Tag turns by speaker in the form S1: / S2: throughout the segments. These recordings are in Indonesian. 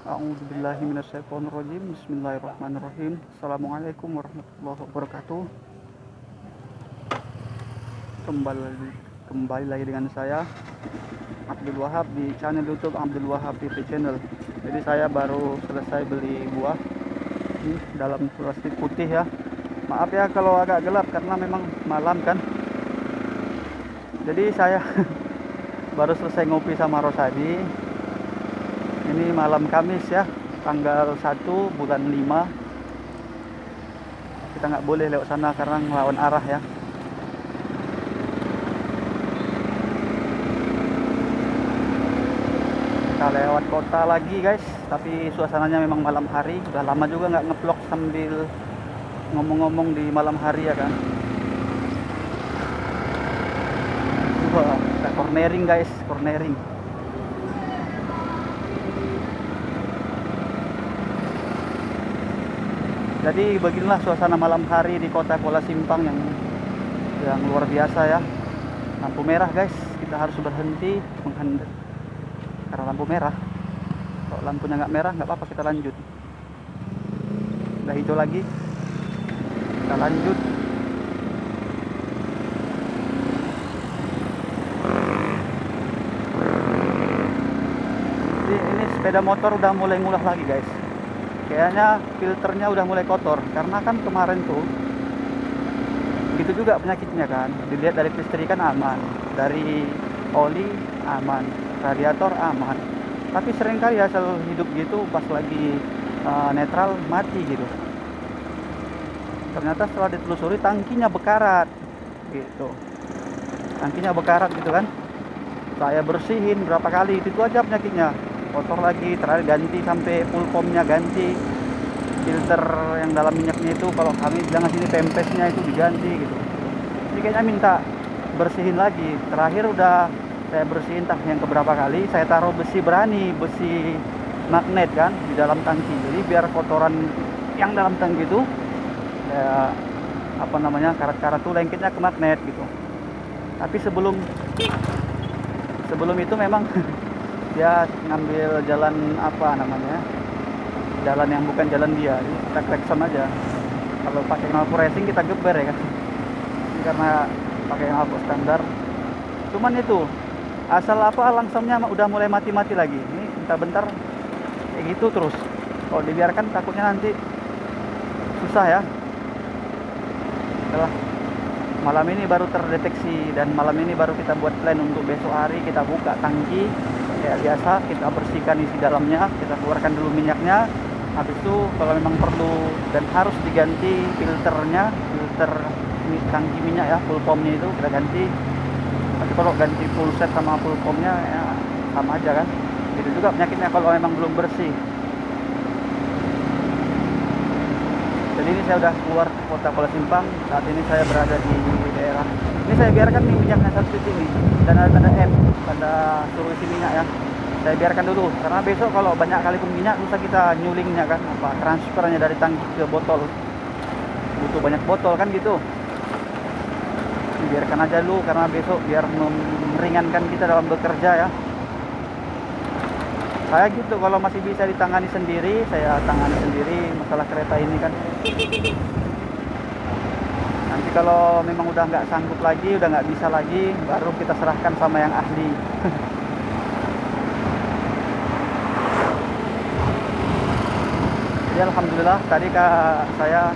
S1: A'udzubillahiminasyaitonirrajim. Bismillahirrahmanirrahim. Assalamualaikum warahmatullahi wabarakatuh. Kembali lagi dengan saya Abdul Wahab di channel YouTube Abdul Wahab TV Channel. Jadi saya baru selesai beli buah ini dalam plastik putih ya. Maaf ya kalau agak gelap karena memang malam kan. Jadi saya baru selesai ngopi sama Rosadi. Ini malam Kamis ya, tanggal 1 bulan 5. Kita nggak boleh lewat sana karena melawan arah ya. Kita lewat kota lagi guys, tapi suasananya memang malam hari. Udah lama juga nggak ngevlog sambil ngomong-ngomong di malam hari ya kan. Wah, kita cornering guys, cornering. Jadi beginilah suasana malam hari di kota Kuala Simpang yang luar biasa ya. Lampu merah guys, kita harus berhenti menghindar karena lampu merah. Kalau lampunya nggak merah nggak apa-apa, kita lanjut. Udah hijau lagi, kita lanjut. Jadi ini sepeda motor udah mulai ngulah lagi guys. Kayaknya filternya udah mulai kotor karena kan kemarin tuh begitu juga penyakitnya kan. Dilihat dari kelistrikan aman, dari oli aman, radiator aman, tapi seringkali hasil hidup gitu pas lagi netral mati gitu. Ternyata setelah ditelusuri tangkinya bekarat gitu, tangkinya bekarat gitu kan. Saya bersihin berapa kali, itu aja penyakitnya. Kotor lagi, terakhir ganti sampai full foamnya ganti, filter yang dalam minyaknya itu kalau kami bilang sini pempesnya itu diganti gitu. Jadi kayaknya minta bersihin lagi. Terakhir udah saya bersihin entah yang keberapa kali, saya taruh besi berani, besi magnet kan di dalam tangki. Jadi biar kotoran yang dalam tangki itu kayak apa namanya, karat-karat tuh lengketnya ke magnet gitu. Tapi sebelum itu memang dia ngambil jalan apa namanya, jalan yang bukan jalan dia, kita klakson aja. Kalau pakai knalpot racing kita geber ya kan. Ini karena pakai knalpot standar. Cuman itu asal apa langsungnya udah mulai mati-mati lagi. Ini bentar-bentar kayak gitu terus. Kalau dibiarkan takutnya nanti susah ya. Setelah malam ini baru terdeteksi dan malam ini baru kita buat plan untuk besok hari kita buka tangki kayak biasa, kita bersihkan isi dalamnya, kita keluarkan dulu minyaknya. Habis itu kalau memang perlu dan harus diganti filternya, filter tangki minyak ya, full foamnya itu kita ganti. Tapi kalau ganti full set sama full foamnya ya sama aja kan. Itu juga penyakitnya kalau memang belum bersih. Jadi ini saya udah keluar kota Kuala Simpang. Saat ini saya berada di daerah. Ini saya biarkan nih minyaknya satu di sini dan ada tanda M, tanda suruh isi minyak ya. Saya biarkan dulu karena besok kalau banyak kali minyak susah kita nyulingnya kan, apa transfernya dari tangki ke botol. Butuh banyak botol kan gitu. Biarkan aja dulu karena besok biar meringankan kita dalam bekerja ya. Saya gitu, kalau masih bisa ditangani sendiri, saya tangani sendiri masalah kereta ini kan. Nanti kalau memang udah nggak sanggup lagi, udah nggak bisa lagi, baru kita serahkan sama yang ahli. Jadi alhamdulillah tadi saya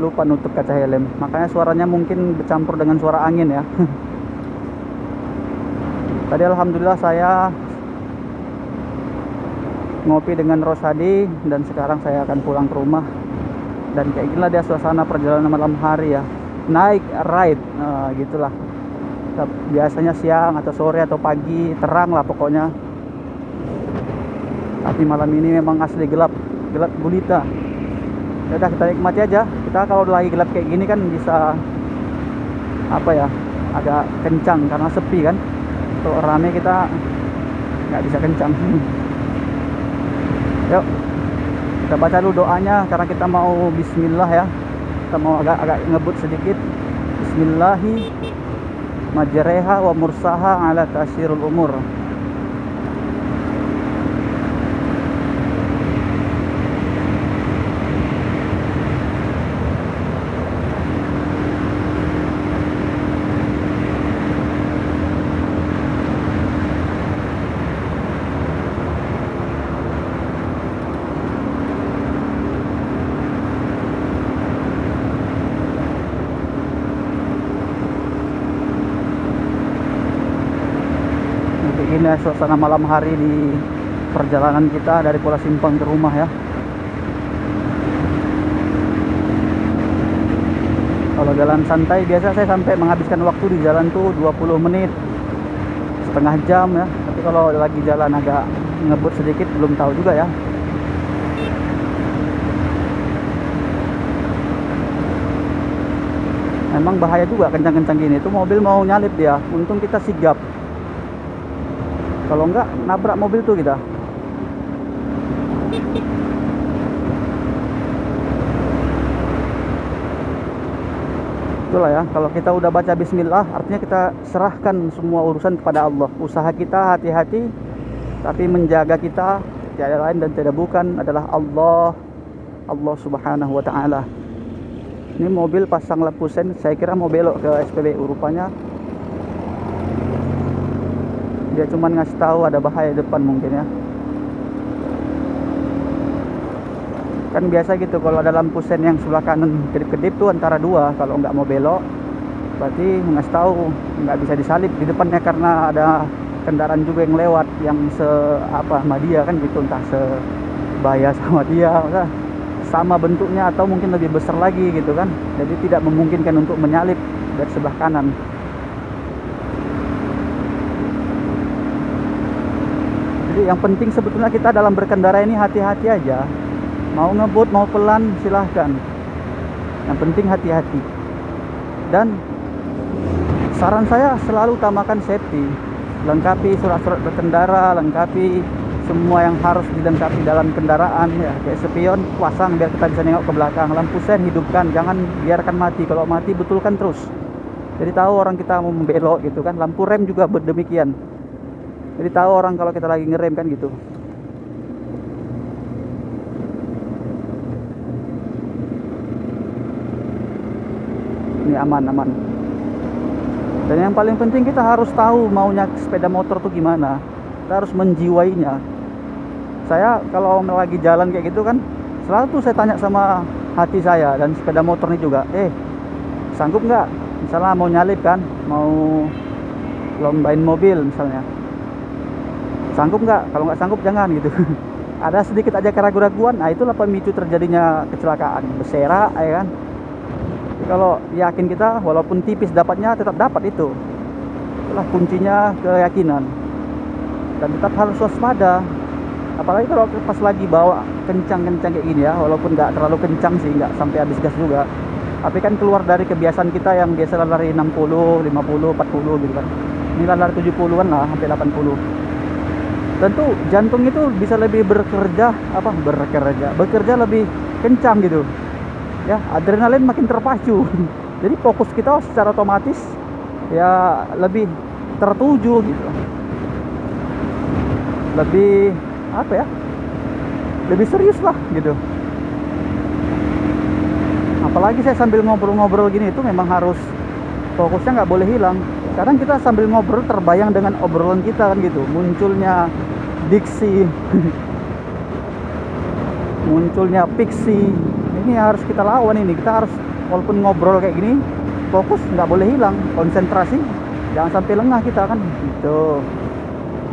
S1: lupa nutup kaca helm, makanya suaranya mungkin bercampur dengan suara angin ya. Tadi alhamdulillah saya ngopi dengan Rosadi dan sekarang saya akan pulang ke rumah. Dan kayak gila dia suasana perjalanan malam hari ya, naik ride gitulah. Biasanya siang atau sore atau pagi terang lah pokoknya, tapi malam ini memang asli gelap gulita. Ya udah, kita nikmati aja. Kita kalau lagi gelap kayak gini kan bisa apa ya, agak kencang karena sepi kan. Kalau rame kita nggak bisa kencang. Yuk kita baca dulu doanya karena kita mau bismillah ya. Kita mau agak ngebut sedikit. Bismillahi majreha wa mursaha ala tasyirul umur. ya suasana malam hari di perjalanan kita dari Kuala Simpang ke rumah ya. Kalau jalan santai biasa saya sampai menghabiskan waktu di jalan tuh 20 menit, setengah jam ya. Tapi kalau lagi jalan agak ngebut sedikit belum tahu juga ya. Memang bahaya juga kencang-kencang gini. Itu mobil mau nyalip dia. Untung kita sigap. Kalau enggak nabrak mobil tuh kita. Itulah ya, kalau kita udah baca bismillah artinya kita serahkan semua urusan kepada Allah. Usaha kita hati-hati, tapi menjaga kita tiada lain dan tiada bukan adalah Allah Subhanahu wa taala. Ini mobil pasang lampu sen, saya kira mau belok ke SPBU, rupanya dia cuman ngasih tahu ada bahaya depan mungkin ya. Kan biasa gitu kalau ada lampu sen yang sebelah kanan kedip-kedip tuh antara dua, kalau nggak mau belok berarti ngasih tahu nggak bisa disalip di depannya karena ada kendaraan juga yang lewat yang sama dia kan gitu, entah sebaya sama dia, sama bentuknya atau mungkin lebih besar lagi gitu kan, jadi tidak memungkinkan untuk menyalip dari sebelah kanan. Jadi yang penting sebetulnya kita dalam berkendara ini hati-hati aja. Mau ngebut, mau pelan, silahkan. Yang penting hati-hati. Dan saran saya selalu utamakan safety. Lengkapi surat-surat berkendara, lengkapi semua yang harus dilengkapi dalam kendaraan ya. Kayak spion, pasang biar kita bisa nengok ke belakang. Lampu sen hidupkan, jangan biarkan mati. Kalau mati betulkan terus. Jadi tahu orang kita mau membelok gitu kan. Lampu rem juga demikian. Jadi tahu orang kalau kita lagi ngerem kan gitu. Ini aman. Dan yang paling penting kita harus tahu maunya sepeda motor tuh gimana. Kita harus menjiwainya. Saya kalau lagi jalan kayak gitu kan selalu tuh saya tanya sama hati saya dan sepeda motor ini juga, sanggup nggak? Misalnya mau nyalip kan, mau lombain mobil misalnya, sanggup nggak? Kalau nggak sanggup jangan gitu. Ada sedikit aja keraguan-raguan, nah itulah pemicu terjadinya kecelakaan berserak ya kan. Kalau yakin kita walaupun tipis dapatnya tetap dapat itu. Itulah kuncinya keyakinan. Dan tetap harus waspada. Apalagi kalau pas lagi bawa kencang-kencang kayak gini ya, walaupun nggak terlalu kencang sih, nggak sampai habis gas juga. Tapi kan keluar dari kebiasaan kita yang biasa lari 60, 50, 40 gitu kan. Ini lari 70-an lah, sampai 80. Tentu jantung itu bisa lebih bekerja lebih kencang gitu. Ya, adrenalin makin terpacu. Jadi fokus kita secara otomatis ya lebih tertuju gitu. Lebih lebih serius lah gitu. Apalagi saya sambil ngobrol-ngobrol gini itu memang harus fokusnya nggak boleh hilang. Kadang kita sambil ngobrol terbayang dengan obrolan kita kan gitu. Munculnya diksi, munculnya fiksi. Ini harus kita lawan ini. Kita harus walaupun ngobrol kayak gini fokus nggak boleh hilang, konsentrasi jangan sampai lengah kita kan gitu.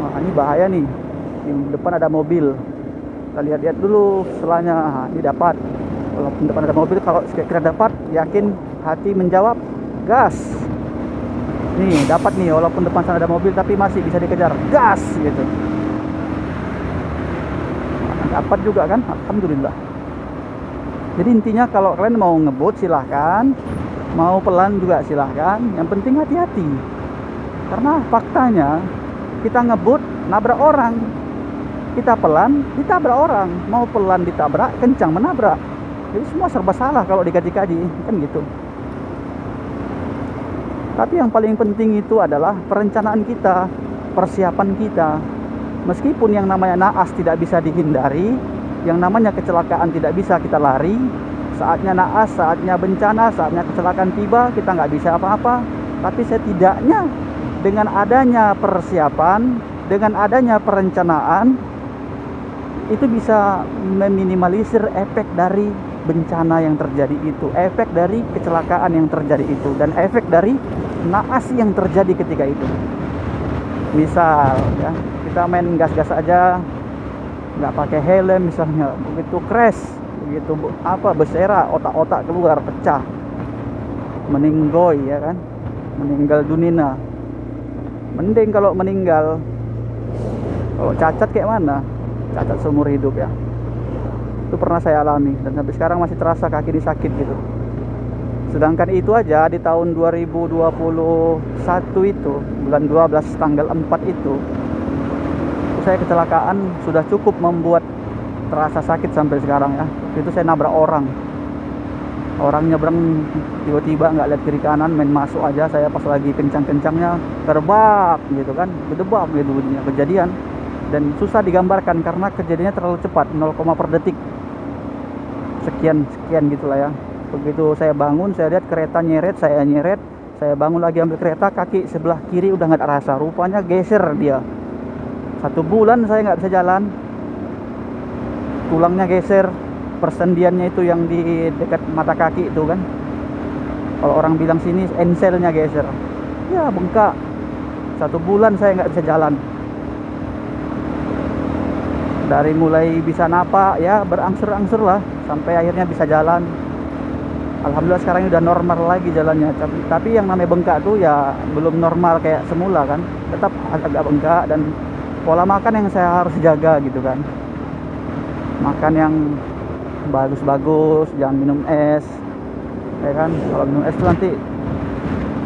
S1: Nah, ini bahaya nih, di depan ada mobil, kita lihat-lihat dulu setelahnya. Nah, ini dapat, walaupun depan ada mobil kalau kira dapat yakin hati menjawab gas. Nih dapat nih, walaupun depan sana ada mobil tapi masih bisa dikejar, gas gitu. Nah, dapat juga kan, alhamdulillah. Jadi intinya kalau kalian mau ngebut silahkan, mau pelan juga silahkan. Yang penting hati-hati. Karena faktanya kita ngebut nabrak orang, kita pelan ditabrak orang. Mau pelan ditabrak, kencang menabrak. Jadi semua serba salah kalau dikaji-kaji kan gitu. Tapi yang paling penting itu adalah perencanaan kita, persiapan kita. Meskipun yang namanya naas tidak bisa dihindari, yang namanya kecelakaan tidak bisa kita lari. Saatnya naas, saatnya bencana, saatnya kecelakaan tiba, kita nggak bisa apa-apa. Tapi setidaknya dengan adanya persiapan, dengan adanya perencanaan, itu bisa meminimalisir efek dari bencana yang terjadi itu, efek dari kecelakaan yang terjadi itu, dan efek dari naas yang terjadi ketika itu. Misal ya, kita main gas-gas aja, nggak pakai helm misalnya, begitu crash, begitu bersera, otak-otak keluar pecah, meninggoy ya kan, meninggal dunia. Mending kalau meninggal, kalau cacat kayak mana, cacat seumur hidup ya. Itu pernah saya alami dan sampai sekarang masih terasa kaki ini sakit gitu. Sedangkan itu aja di tahun 2021 itu, bulan 12 tanggal 4 itu saya kecelakaan, sudah cukup membuat terasa sakit sampai sekarang ya. Itu saya nabrak orang nyebrang, tiba-tiba nggak lihat kiri kanan, main masuk aja. Saya pas lagi kencang-kencangnya terbak gitu kan, gedebak gitu bunyinya, kejadian. Dan susah digambarkan karena kejadiannya terlalu cepat, 0, per detik, sekian gitulah ya. Begitu saya bangun, saya lihat kereta nyeret, saya bangun lagi ambil kereta, kaki sebelah kiri udah nggak rasa, rupanya geser dia. 1 bulan saya nggak bisa jalan, tulangnya geser, persendiannya itu yang di dekat mata kaki itu kan, kalau orang bilang sini enselnya geser ya, bengkak. 1 bulan saya nggak bisa jalan. Dari mulai bisa napak ya, berangsur-angsur lah sampai akhirnya bisa jalan. Alhamdulillah sekarang ini udah normal lagi jalannya. Tapi yang namanya bengkak tuh ya belum normal kayak semula kan, tetap agak bengkak. Dan pola makan yang saya harus jaga gitu kan, makan yang bagus-bagus, jangan minum es ya kan. Kalau minum es tuh nanti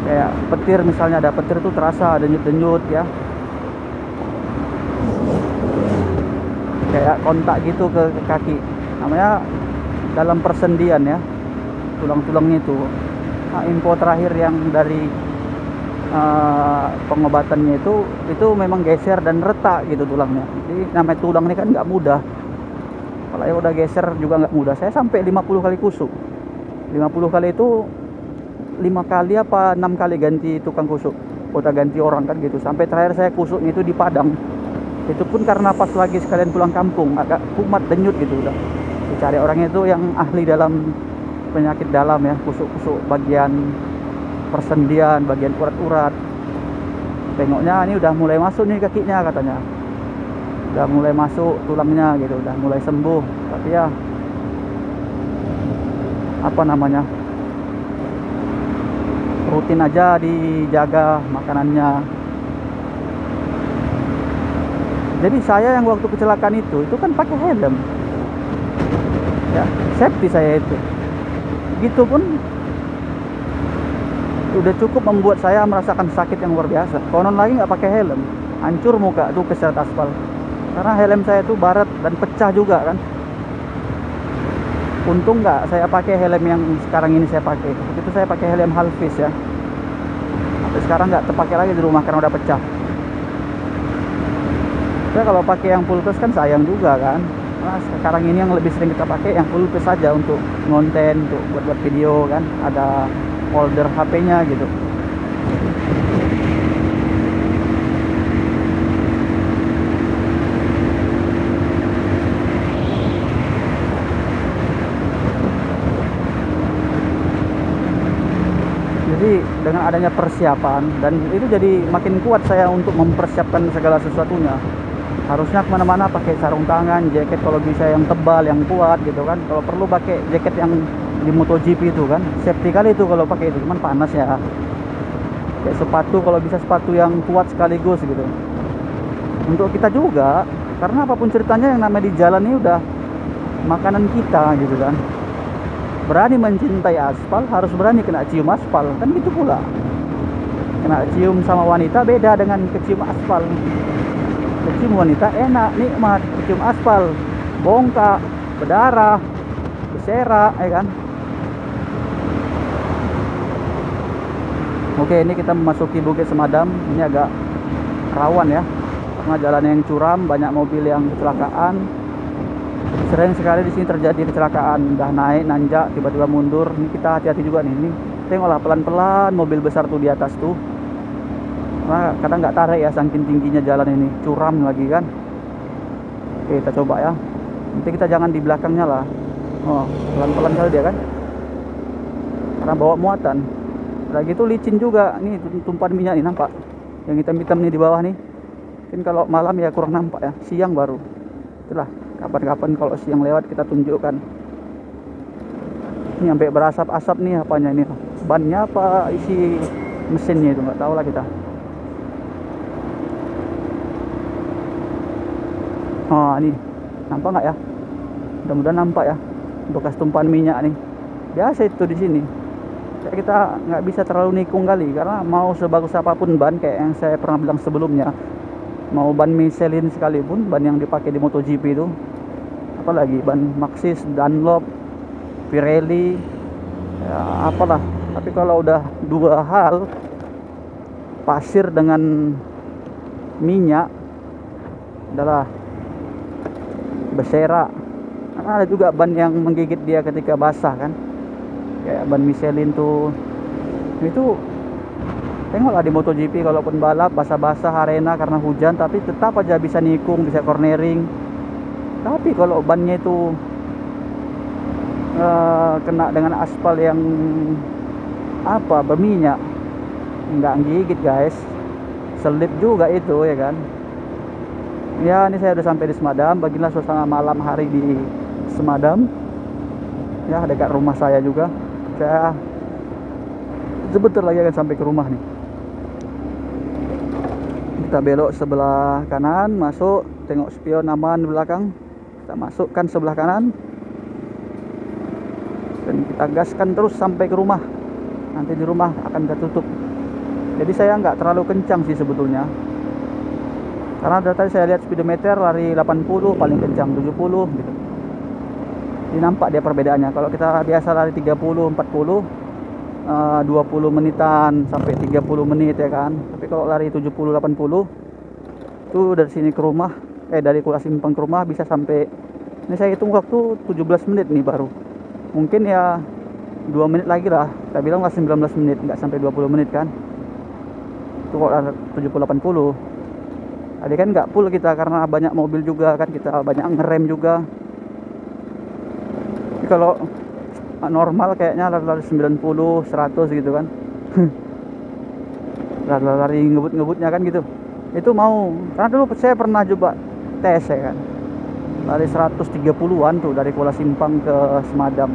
S1: kayak petir, misalnya ada petir tuh terasa denyut-denyut ya, kayak kontak gitu ke kaki, namanya dalam persendian ya, tulang-tulangnya itu. Nah, info terakhir yang dari pengobatannya itu memang geser dan retak gitu tulangnya. Jadi namanya tulang ini kan nggak mudah, kalau ya udah geser juga nggak mudah. Saya sampai 50 kali kusuk. 50 kali itu 5 kali apa 6 kali ganti tukang kusuk, udah ganti orang kan gitu. Sampai terakhir saya kusuknya itu di Padang, itu pun karena pas lagi sekalian pulang kampung, agak kumat denyut gitu. Udah dicari orangnya itu yang ahli dalam penyakit dalam ya, kusuk-kusuk bagian persendian, bagian urat-urat. Tengoknya ini udah mulai masuk nih kakinya katanya, udah mulai masuk tulangnya gitu, udah mulai sembuh. Tapi ya apa namanya, rutin aja dijaga makanannya. Jadi saya yang waktu kecelakaan itu kan pakai helm ya, safety saya itu. Gitu pun udah cukup membuat saya merasakan sakit yang luar biasa. Konon lagi nggak pakai helm, hancur muka tuh keseret aspal. Karena helm saya itu baret dan pecah juga kan. Untung nggak saya pakai helm yang sekarang ini saya pakai. Itu saya pakai helm halvis ya. Sampai sekarang nggak terpakai lagi di rumah karena udah pecah. Ya kalau pakai yang full face kan sayang juga kan. Nah, sekarang ini yang lebih sering kita pakai yang full face saja untuk konten, untuk buat video kan. Ada holder HP-nya gitu. Jadi dengan adanya persiapan, dan itu jadi makin kuat saya untuk mempersiapkan segala sesuatunya. Harusnya kemana-mana pakai sarung tangan, jaket kalau bisa yang tebal, yang kuat gitu kan. Kalau perlu pakai jaket yang di MotoGP itu kan, safety kali itu kalau pakai itu, cuman panas ya. Kayak sepatu, kalau bisa sepatu yang kuat sekaligus gitu. Untuk kita juga, karena apapun ceritanya yang namanya di jalan ini udah makanan kita gitu kan. Berani mencintai aspal, harus berani kena cium aspal kan gitu pula. Kena cium sama wanita beda dengan kecium aspal. Kecium wanita enak, nikmat. Kecium aspal bongkak, berdarah, berserak ya kan. Oke, ini kita memasuki Bukit Semadam. Ini agak rawan ya, karena jalan yang curam, banyak mobil yang kecelakaan. Sering sekali di sini terjadi kecelakaan, udah naik nanjak tiba-tiba mundur. Ini kita hati-hati juga nih. Ini tengoklah pelan-pelan mobil besar tuh di atas tuh. Nah, kadang nggak tarik ya, saking tingginya jalan ini, curam lagi kan. Oke, kita coba ya. Nanti kita jangan di belakangnya lah. Oh, pelan-pelan kali dia kan, karena bawa muatan. Udah gitu licin juga. Nih tumpahan minyak nih, nampak yang hitam-hitam nih di bawah nih. Mungkin kalau malam ya kurang nampak ya, siang baru. Itulah, kapan-kapan kalau siang lewat kita tunjukkan. Ini sampai berasap-asap nih, apanya ini? Bannya apa isi mesinnya itu nggak tahu lah kita. Oh, ini nampak nggak ya? Mudah-mudahan nampak ya, bekas tumpahan minyak nih. Biasa itu di sini. Kayak kita nggak bisa terlalu nikung kali, karena mau sebagus apapun ban, kayak yang saya pernah bilang sebelumnya, mau ban Michelin sekalipun, ban yang dipakai di MotoGP itu, apalagi ban Maxxis, Dunlop, Pirelli, ya apalah. Tapi kalau udah dua hal, pasir dengan minyak, adalah bersera. Karena ada juga ban yang menggigit dia ketika basah kan, kayak ban Michelin tuh. Itu tengoklah di MotoGP, kalaupun balap basah-basah arena karena hujan, tapi tetap aja bisa nikung, bisa cornering. Tapi kalau bannya itu kena dengan aspal yang berminyak, nggak gigit guys, selip juga itu ya kan. Ya, ini saya udah sampai di Semadam. Bagilah suasana malam hari di Semadam. Ya, dekat rumah saya juga. Saya sebentar lagi akan sampai ke rumah nih. Kita belok sebelah kanan, masuk, tengok spion aman di belakang. Kita masukkan sebelah kanan. Dan kita gaskan terus sampai ke rumah. Nanti di rumah akan kita tutup. Jadi saya nggak terlalu kencang sih sebetulnya. Karena dari tadi saya lihat speedometer lari 80, paling kencang 70 gitu. Ini nampak dia perbedaannya. Kalau kita biasa lari 30, 40, 20 menitan sampai 30 menit ya kan. Tapi kalau lari 70, 80 itu dari sini ke rumah, dari Kuala Simpang ke rumah bisa sampai, ini saya hitung waktu 17 menit nih baru. Mungkin ya 2 menit lagi lah. Kita bilang lah 19 menit, nggak sampai 20 menit kan. Itu kalau lari 70, 80. Tadi kan nggak full kita karena banyak mobil juga kan, kita banyak ngerem juga. Jadi kalau normal kayaknya lari 90, 100 gitu kan. Lari ngebut-ngebutnya kan gitu. Itu mau, karena dulu saya pernah coba tes ya kan. Lari 130-an tuh dari Kuala Simpang ke Semadam.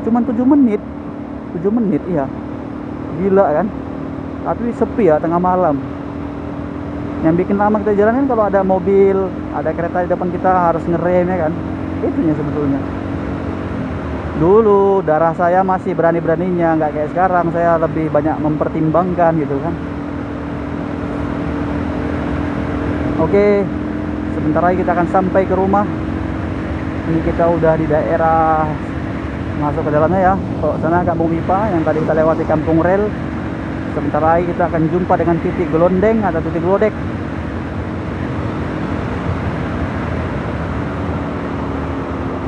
S1: Cuman 7 menit. 7 menit iya. Gila kan. Tapi sepi ya, tengah malam. Yang bikin lama kita jalan kan kalau ada mobil, ada kereta di depan kita harus ngerem ya kan. Itunya sebetulnya. Dulu darah saya masih berani-beraninya, nggak kayak sekarang. Saya lebih banyak mempertimbangkan gitu kan. Oke, sebentar lagi kita akan sampai ke rumah. Ini kita udah di daerah masuk ke dalamnya ya. Kalau sana Kampung Pipa yang tadi kita lewati Kampung Rel. Sebentar lagi kita akan jumpa dengan titik gelondeng atau titik glodek.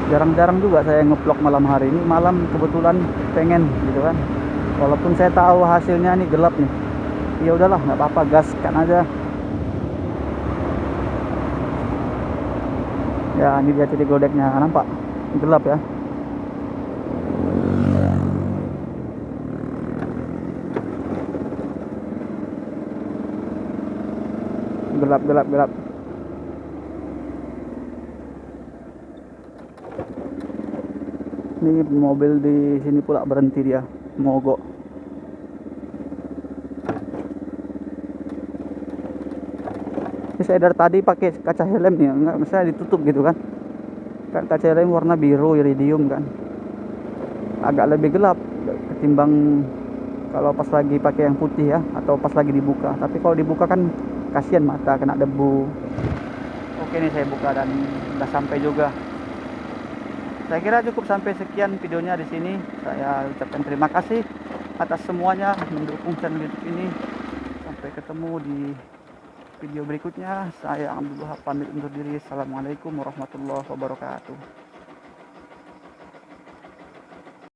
S1: Jarang-jarang juga saya nge-vlog malam hari ini. Malam kebetulan pengen gitu kan. Walaupun saya tahu hasilnya nih gelap nih. Ya udahlah, nggak apa-apa, gaskan aja. Ya, ini dia titik glodeknya. Nampak? Gelap ya. Gelap. Ini mobil di sini pula berhenti dia, mogok. Ini saya dari tadi pakai kaca helm nih, nggak, misalnya ditutup gitu kan. Kaca helm warna biru iridium kan, agak lebih gelap ketimbang kalau pas lagi pakai yang putih ya, atau pas lagi dibuka. Tapi kalau dibuka kan kasihan mata, kena debu. Oke, nih saya buka dan udah sampai juga. Saya kira cukup sampai sekian videonya di sini. Saya ucapkan terima kasih atas semuanya mendukung channel YouTube ini. Sampai ketemu di video berikutnya. Saya Abdullah pamit undur diri. Assalamualaikum warahmatullahi wabarakatuh.